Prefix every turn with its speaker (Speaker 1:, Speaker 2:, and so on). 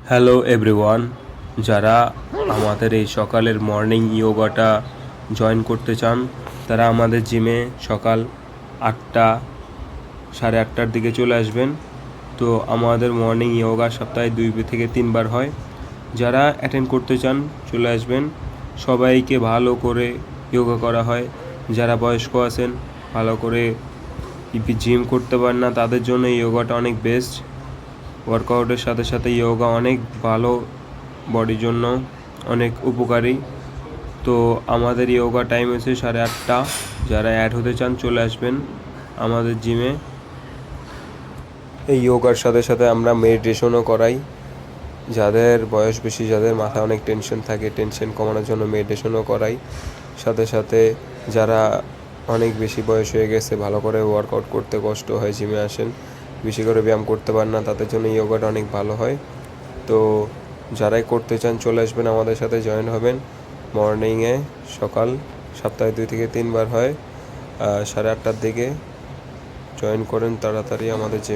Speaker 1: Hello everyone, যারা আমাদের এই সকালের মর্নিং ইয়োগাটা জয়েন করতে চান তারা আমাদের জিমে সকাল 8টা 8:30টার দিকে চলে আসবেন। তো আমাদের মর্নিং ইয়োগা সপ্তাহে 2 থেকে 3 বার হয়। যারা অ্যাটেন্ড করতে চান চলে আসবেন। সবাইকে ভালো করে ইয়োগা করা হয়। যারা বয়স্ক আছেন, ভালো করে জিম করতে পারেন না, তাদের জন্য ইয়োগাটা অনেক বেস্ট। ওয়ার্কআউটের সাথে সাথে ইয়োগা অনেক ভালো, বডির জন্য অনেক উপকারী। তো আমাদের ইয়োগা টাইম হচ্ছে 8:30। যারা অ্যাড হতে চান চলে আসবেন আমাদের জিমে। এই ইয়োগার সাথে সাথে আমরা মেডিটেশনও করাই। যাদের বয়স বেশি, যাদের মাথায় অনেক টেনশন থাকে, টেনশন কমানোর জন্য মেডিটেশনও করাই। সাথে সাথে যারা অনেক বেশি বয়স হয়ে গেছে, ভালো করে ওয়ার্কআউট করতে কষ্ট হয়, জিমে আসেন, বেশি করে ব্যায়াম করতে পারেন না, তাদের জন্য ইয়োগাটা অনেক ভালো হয়। তো যারাই করতে চান চলে আসবেন, আমাদের সাথে জয়েন হবেন। মর্নিংয়ে সকাল সপ্তাহে 2 থেকে 3 বার হয়। 8:30টার দিকে জয়েন করেন তাড়াতাড়ি আমাদের জিম।